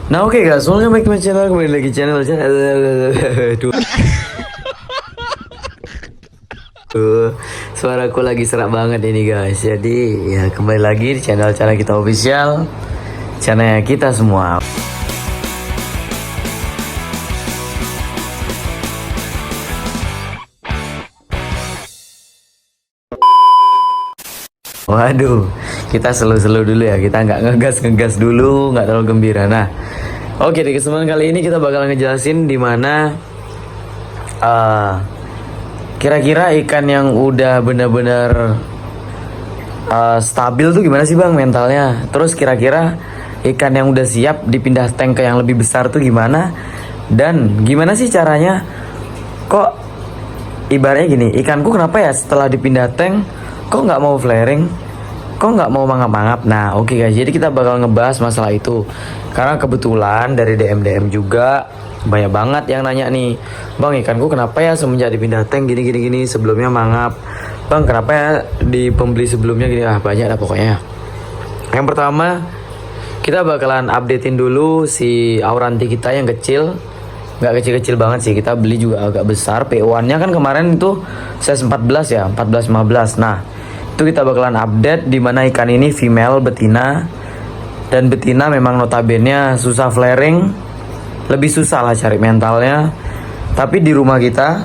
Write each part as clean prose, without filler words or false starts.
Nah oke guys, welcome back to my channel. Kembali lagi channel. Suaraku lagi serak banget ini guys. Jadi ya kembali lagi di channel kita official, channel kita semua. Waduh, kita slow-slow dulu ya. Kita nggak ngegas dulu, nggak terlalu gembira. Nah, oke, di kesempatan kali ini kita bakal ngejelasin di mana kira-kira ikan yang udah bener-bener stabil tuh gimana sih bang mentalnya. Terus kira-kira ikan yang udah siap dipindah tank ke yang lebih besar tuh gimana. Dan gimana sih caranya, kok ibaratnya gini, ikanku kenapa ya setelah dipindah tank kok nggak mau flaring, kok nggak mau mangap-mangap. Nah oke guys, jadi kita bakal ngebahas masalah itu. Karena kebetulan dari DM juga banyak banget yang nanya nih, bang ikanku kenapa ya semenjak dipindah tank gini, sebelumnya mangap. Bang kenapa ya di pembeli sebelumnya gini, banyak lah pokoknya. Yang pertama, kita bakalan updatein dulu si Auranti kita yang kecil. Nggak kecil-kecil banget sih, kita beli juga agak besar. PO1 nya kan kemarin itu size 14 ya, 14-15. Nah itu kita bakalan update di mana ikan ini female betina. Dan betina memang notabene susah flaring, lebih susah lah cari mentalnya. Tapi di rumah kita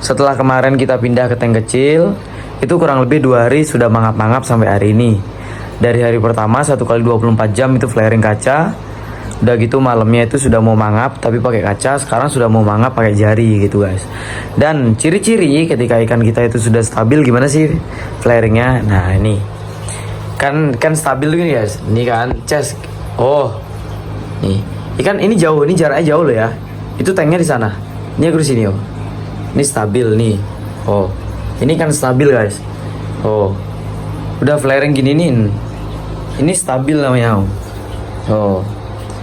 setelah kemarin kita pindah ke tank kecil, itu kurang lebih 2 hari sudah mangap-mangap sampai hari ini. Dari hari pertama 1 kali 24 jam itu flaring kaca. Udah gitu malamnya itu sudah mau mangap tapi pakai kaca, sekarang sudah mau mangap pakai jari gitu guys. Dan ciri-ciri ketika ikan kita itu sudah stabil gimana sih flaringnya. Nah ini kan stabil gini guys. Ini kan chest. Oh nih ikan ini jauh, ini jaraknya jauh loh ya. Itu tanknya di sana, ini aku di sini. Oh ini stabil nih. Oh ini kan stabil guys. Oh udah flaring gini nih, ini stabil namanya. Oh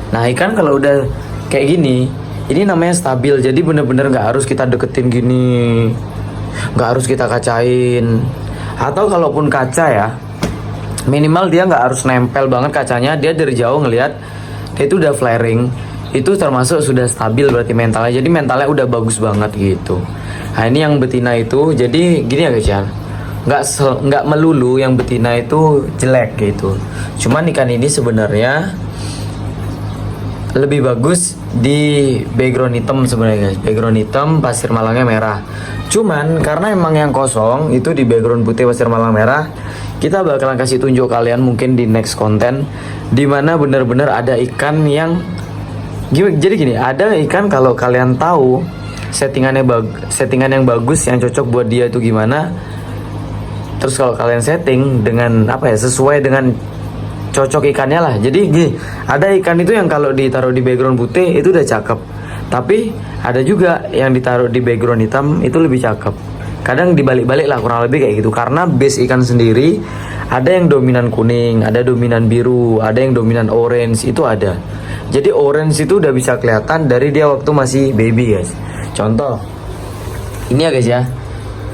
nah ikan kalau udah kayak gini, ini namanya stabil. Jadi bener-bener nggak harus kita deketin gini, nggak harus kita kacain. Atau kalaupun kaca ya, minimal dia nggak harus nempel banget kacanya. Dia dari jauh ngelihat dia itu udah flaring, itu termasuk sudah stabil berarti mentalnya. Jadi mentalnya udah bagus banget gitu. Nah ini yang betina itu, jadi gini ya guys ya, nggak melulu yang betina itu jelek gitu. Cuman ikan ini sebenarnya lebih bagus di background hitam sebenarnya guys. Background hitam, pasir malangnya merah. Cuman karena emang yang kosong itu di background putih pasir malang merah, kita bakalan kasih tunjuk kalian mungkin di next konten, dimana bener-bener ada ikan yang jadi gini, ada ikan kalau kalian tahu settingan yang bagus yang cocok buat dia itu gimana. Terus kalau kalian setting dengan apa ya, sesuai dengan cocok ikannya lah. Jadi gini, ada ikan itu yang kalau ditaruh di background putih itu udah cakep, tapi ada juga yang ditaruh di background hitam itu lebih cakep. Kadang dibalik-balik lah kurang lebih kayak gitu. Karena base ikan sendiri ada yang dominan kuning, ada dominan biru, ada yang dominan orange, itu ada. Jadi orange itu udah bisa kelihatan dari dia waktu masih baby guys. Contoh ini ya guys ya,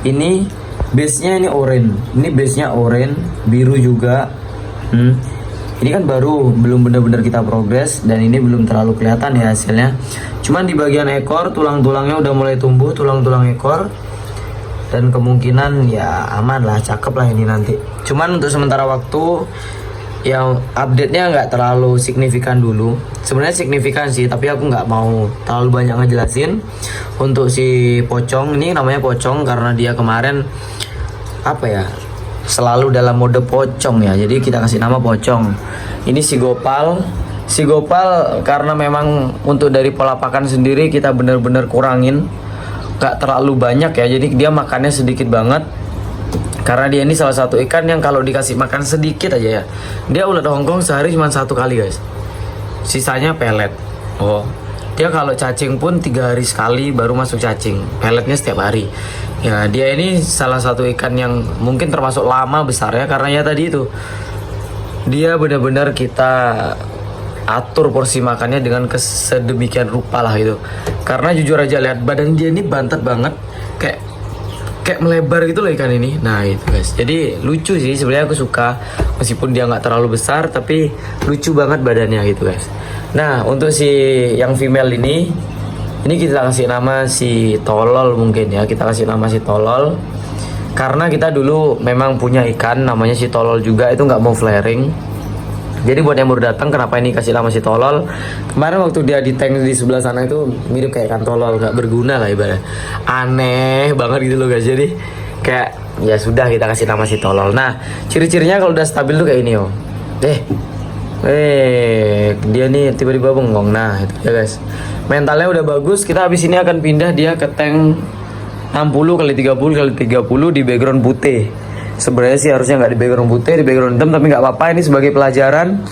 ini base nya ini orange, ini base nya orange, biru juga. Ini kan baru, belum benar-benar kita progres, dan ini belum terlalu kelihatan ya hasilnya. Cuman di bagian ekor, tulang-tulangnya udah mulai tumbuh, tulang-tulang ekor. Dan kemungkinan ya aman lah, cakep lah ini nanti. Cuman untuk sementara waktu, yang update-nya nggak terlalu signifikan dulu. Sebenarnya signifikan sih, tapi aku nggak mau terlalu banyak ngejelasin. Untuk si pocong, ini namanya pocong karena dia kemarin, apa ya, selalu dalam mode pocong ya, jadi kita kasih nama pocong. Ini si Gopal karena memang untuk dari pola pakan sendiri kita bener-bener kurangin, gak terlalu banyak ya, jadi dia makannya sedikit banget. Karena dia ini salah satu ikan yang kalau dikasih makan sedikit aja ya, dia ulat Hongkong sehari cuma 1 kali guys, sisanya pelet. Oh dia kalau cacing pun 3 hari sekali baru masuk cacing, peletnya setiap hari. Ya dia ini salah satu ikan yang mungkin termasuk lama besarnya, karena ya tadi itu dia benar-benar kita atur porsi makannya dengan sedemikian rupa lah gitu. Karena jujur aja lihat badan dia ini bantet banget, kayak melebar gitu loh ikan ini. Nah itu guys, jadi lucu sih sebenarnya, aku suka meskipun dia nggak terlalu besar tapi lucu banget badannya gitu guys. Nah, untuk si yang female ini kita kasih nama si tolol mungkin ya. Kita kasih nama si tolol karena kita dulu memang punya ikan namanya si tolol juga, itu nggak mau flaring. Jadi buat yang baru datang, kenapa ini kasih nama si tolol? Kemarin waktu dia di tank di sebelah sana itu mirip kayak ikan tolol, nggak berguna lah ibaratnya. Aneh banget gitu loh guys. Jadi kayak ya sudah kita kasih nama si tolol. Nah, ciri-cirinya kalau udah stabil tuh kayak ini oh. Dia nih tiba-tiba bengong. Nah, itu ya guys. Mentalnya udah bagus. Kita habis ini akan pindah dia ke tank 60x30x30 di background putih. Sebenarnya sih harusnya nggak di background putih, di background hitam, tapi nggak apa-apa, ini sebagai pelajaran.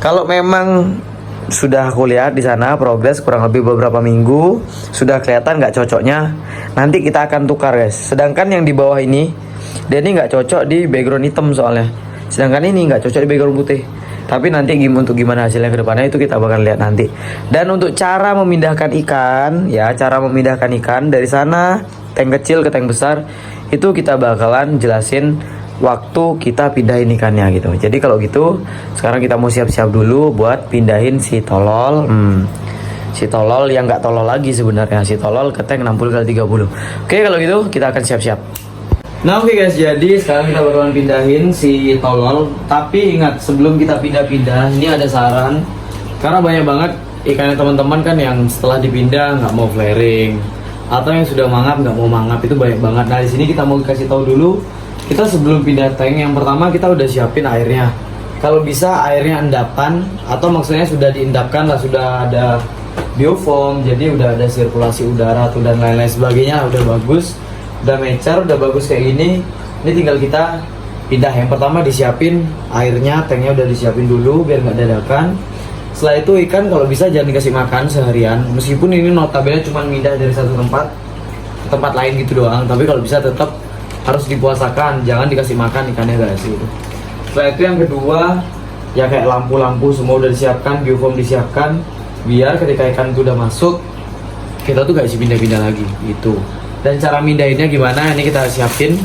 Kalau memang sudah aku lihat di sana progres kurang lebih beberapa minggu, sudah kelihatan nggak cocoknya, nanti kita akan tukar guys. Sedangkan yang di bawah ini, dia ini nggak cocok di background hitam soalnya. Sedangkan ini nggak cocok di background putih. Tapi nanti untuk gimana hasilnya ke depannya itu kita bakal lihat nanti. Dan untuk cara memindahkan ikan, ya cara memindahkan ikan dari sana tank kecil ke tank besar itu kita bakalan jelasin waktu kita pindahin ikannya gitu. Jadi kalau gitu sekarang kita mau siap-siap dulu buat pindahin si tolol. Si tolol yang nggak tolol lagi sebenarnya, si tolol ke tank 60x30. Oke, kalau gitu kita akan siap-siap. Nah oke guys, jadi sekarang kita bakalan pindahin si tolol. Tapi ingat, sebelum kita pindah-pindah, ini ada saran. Karena banyak banget ikannya teman-teman kan yang setelah dipindah nggak mau flaring, atau yang sudah mangap nggak mau mangap, itu banyak banget. Nah di sini kita mau kasih tahu dulu, kita sebelum pindah tank yang pertama kita udah siapin airnya. Kalau bisa airnya endapan, atau maksudnya sudah diendapkan lah, sudah ada biofoam, jadi udah ada sirkulasi udara tuh dan lain-lain sebagainya, udah bagus, udah mecer, udah bagus kayak gini. Ini tinggal kita pindah. Yang pertama disiapin airnya, tanknya udah disiapin dulu biar nggak dadakan. Setelah itu ikan kalau bisa jangan dikasih makan seharian. Meskipun ini notabene cuma pindah dari satu tempat ke tempat lain gitu doang, tapi kalau bisa tetap harus dipuasakan, jangan dikasih makan ikannya guys gitu. Setelah itu yang kedua, ya kayak lampu-lampu semua udah disiapkan, biofoam disiapkan, biar ketika ikan itu udah masuk, kita tuh gak isi pindah-pindah lagi gitu. Dan cara mindahinnya gimana, ini kita siapin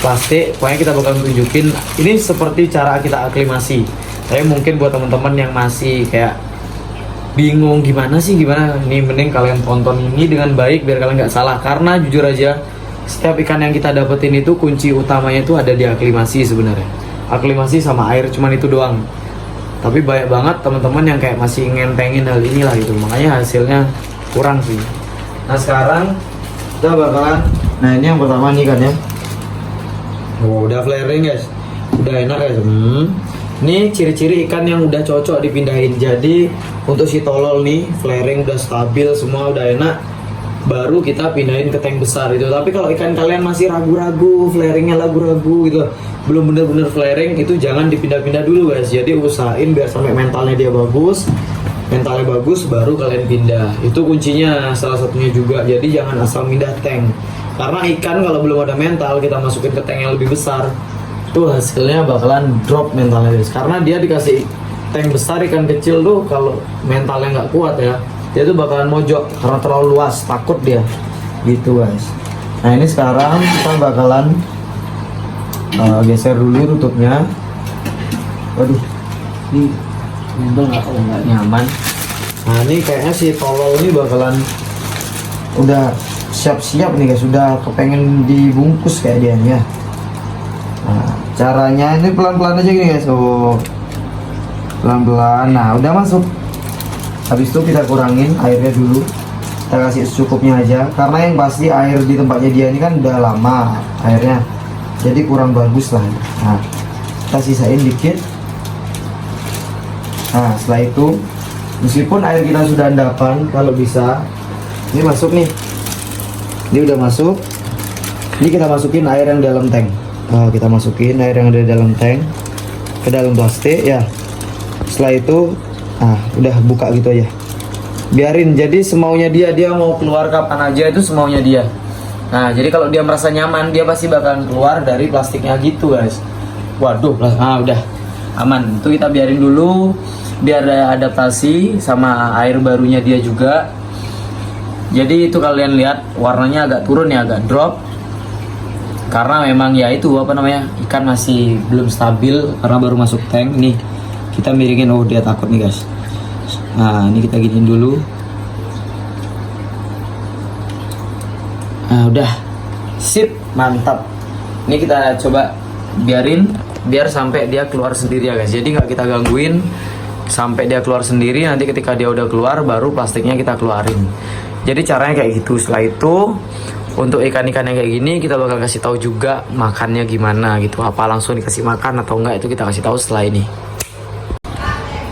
plastik, pokoknya kita bakal tunjukin. Ini seperti cara kita aklimasi. Tapi mungkin buat teman-teman yang masih kayak bingung gimana, ini mending kalian tonton ini dengan baik biar kalian nggak salah. Karena jujur aja, setiap ikan yang kita dapetin itu kunci utamanya itu ada di aklimasi sebenarnya. Aklimasi sama air, cuman itu doang. Tapi banyak banget teman-teman yang kayak masih ngentengin hal inilah gitu, makanya hasilnya kurang sih. Nah sekarang kita bakalan, nah ini yang pertama nih kan ya. Oh, udah flaring guys, udah enak guys. Ini ciri-ciri ikan yang udah cocok dipindahin. Jadi untuk si tolol nih flaring udah stabil, semua udah enak, baru kita pindahin ke tank besar itu. Tapi kalau ikan kalian masih ragu-ragu, flaringnya ragu-ragu gitu, belum bener-bener flaring, itu jangan dipindah-pindah dulu guys. Jadi usahain biar sampai mentalnya dia bagus, baru kalian pindah. Itu kuncinya salah satunya juga. Jadi jangan asal pindah tank, karena ikan kalau belum ada mental kita masukin ke tank yang lebih besar, tuh hasilnya bakalan drop mentalnya guys. Karena dia dikasih tank besar, ikan kecil tuh kalau mentalnya nggak kuat ya, dia tuh bakalan mojok karena terlalu luas, takut dia gitu guys. Nah ini sekarang kita bakalan geser dulu tutupnya. Waduh, ini nggak nyaman. Nah ini kayaknya si tolol ini bakalan udah siap-siap nih guys, sudah kepengen dibungkus kayak dia ya. Nah, caranya ini pelan-pelan aja gini guys. Oh, pelan-pelan. Nah udah masuk. Habis itu kita kurangin airnya dulu, kita kasih secukupnya aja, karena yang pasti air di tempatnya dia ini kan udah lama airnya, jadi kurang bagus lah. Nah kita sisain dikit. Nah setelah itu, meskipun air kita sudah endapan, kalau bisa ini masuk nih, ini udah masuk, ini kita masukin air yang dalam tank. Nah, kita masukin air yang ada di dalam tank ke dalam plastik ya. Setelah itu udah buka gitu aja, biarin. Jadi semaunya dia mau keluar kapan aja, itu semaunya dia. Nah jadi kalau dia merasa nyaman, dia pasti bakalan keluar dari plastiknya gitu guys. Waduh, udah aman. Itu kita biarin dulu biar ada adaptasi sama air barunya dia juga. Jadi itu kalian lihat warnanya agak turun ya, agak drop, karena memang ya itu ikan masih belum stabil karena baru masuk tank. Nih kita miringin, oh dia takut nih guys. Nah ini kita giniin dulu. Nah udah, sip, mantap. Ini kita coba biar sampai dia keluar sendiri ya guys. Jadi nggak kita gangguin sampai dia keluar sendiri. Nanti ketika dia udah keluar baru plastiknya kita keluarin. Jadi caranya kayak gitu. Setelah itu untuk ikan-ikan yang kayak gini kita bakal kasih tahu juga makannya gimana gitu. Apa langsung dikasih makan atau enggak, itu kita kasih tahu setelah ini.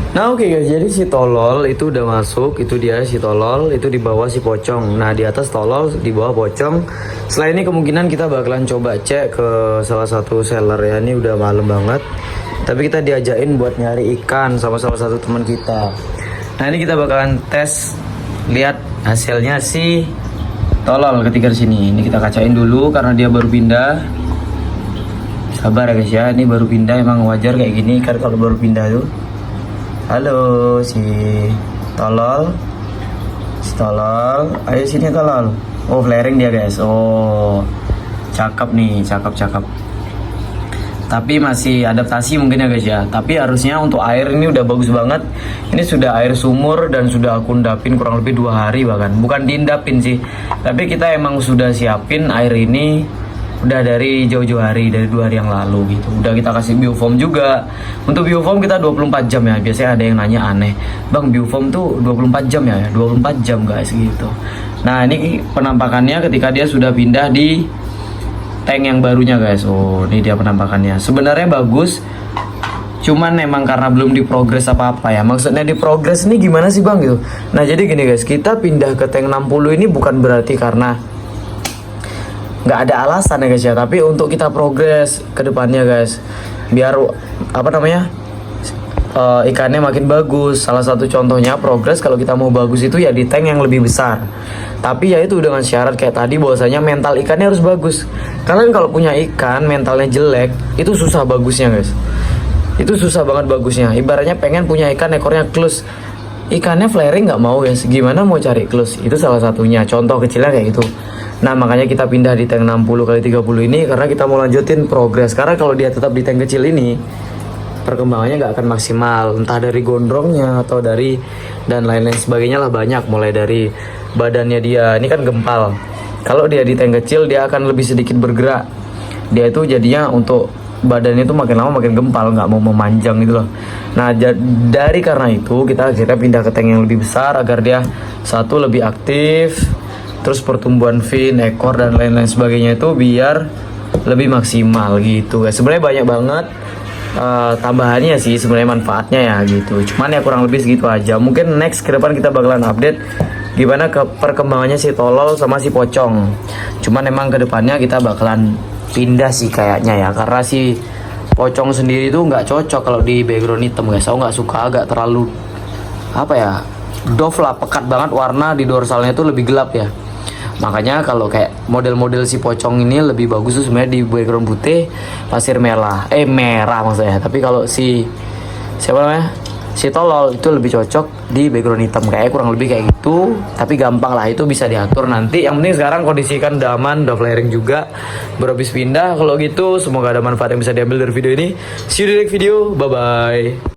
Nah oke guys, jadi si tolol itu udah masuk. Itu dia si tolol, itu di bawah si pocong. Nah di atas tolol, di bawah pocong. Setelah ini kemungkinan kita bakalan coba cek ke salah satu seller ya. Ini udah malam banget, tapi kita diajakin buat nyari ikan sama salah satu teman kita. Nah ini kita bakalan tes, lihat hasilnya si tolol ketika di sini. Ini kita kacain dulu karena dia baru pindah. Sabar ya guys ya, ini baru pindah, emang wajar kayak gini kan kalau baru pindah tuh. Halo si tolol, ayo sini tolol. Oh flaring dia guys. Oh cakep nih, cakep. Tapi masih adaptasi mungkin ya guys ya. Tapi harusnya untuk air ini udah bagus banget. Ini sudah air sumur dan sudah aku endapin kurang lebih 2 hari bahkan. Bukan diendapin sih, tapi kita emang sudah siapin air ini udah dari jauh-jauh hari, dari 2 hari yang lalu gitu. Udah kita kasih biofoam juga. Untuk biofoam kita 24 jam ya. Biasanya ada yang nanya aneh, bang biofoam tuh 24 jam ya? 24 jam guys gitu. Nah ini penampakannya ketika dia sudah pindah di tank yang barunya guys. Oh ini dia penampakannya. Sebenarnya bagus, cuman emang karena belum diprogres apa-apa ya. Maksudnya diprogres ini gimana sih bang gitu. Nah jadi gini guys, kita pindah ke tank 60 ini bukan berarti karena nggak ada alasan ya guys ya, tapi untuk kita progres ke depannya guys, biar apa namanya ikannya makin bagus. Salah satu contohnya progres kalau kita mau bagus itu ya di tank yang lebih besar. Tapi ya itu dengan syarat kayak tadi, bahwasanya mental ikannya harus bagus. Kalian kalau punya ikan mentalnya jelek, itu susah bagusnya guys. Itu susah banget bagusnya. Ibaratnya pengen punya ikan ekornya klus, ikannya flaring nggak mau guys. Gimana mau cari klus? Itu salah satunya. Contoh kecilnya kayak gitu. Nah makanya kita pindah di tank 60x30 ini karena kita mau lanjutin progres. Karena kalau dia tetap di tank kecil ini, perkembangannya nggak akan maksimal. Entah dari gondrongnya atau dari dan lain-lain sebagainya lah, banyak. Mulai dari badannya dia, ini kan gempal. Kalau dia di tank kecil dia akan lebih sedikit bergerak. Dia itu jadinya untuk badannya itu makin lama makin gempal, nggak mau memanjang gitu loh. Nah dari karena itu kita akhirnya pindah ke tank yang lebih besar agar dia satu lebih aktif, terus pertumbuhan fin, ekor dan lain-lain sebagainya itu biar lebih maksimal gitu guys. Sebenarnya banyak banget tambahannya sih sebenarnya, manfaatnya ya gitu. Cuman ya kurang lebih segitu aja. Mungkin next ke depan kita bakalan update gimana ke perkembangannya si tolol sama si pocong. Cuman emang ke depannya kita bakalan pindah sih kayaknya ya, karena si pocong sendiri itu nggak cocok kalau di background hitam guys. Aku nggak suka, agak terlalu apa ya, doff lah, pekat banget. Warna di dorsalnya itu lebih gelap ya. Makanya kalau kayak model-model si pocong ini lebih bagus tuh sebenarnya di background putih, pasir merah, merah maksudnya. Tapi kalau si siapa namanya, si tolol itu lebih cocok di background hitam, kayak kurang lebih kayak gitu. Tapi gampang lah, itu bisa diatur nanti. Yang penting sekarang kondisikan udah aman, udah flaring juga, baru habis pindah. Kalau gitu semoga ada manfaat yang bisa diambil dari video ini. See you di next video, bye bye.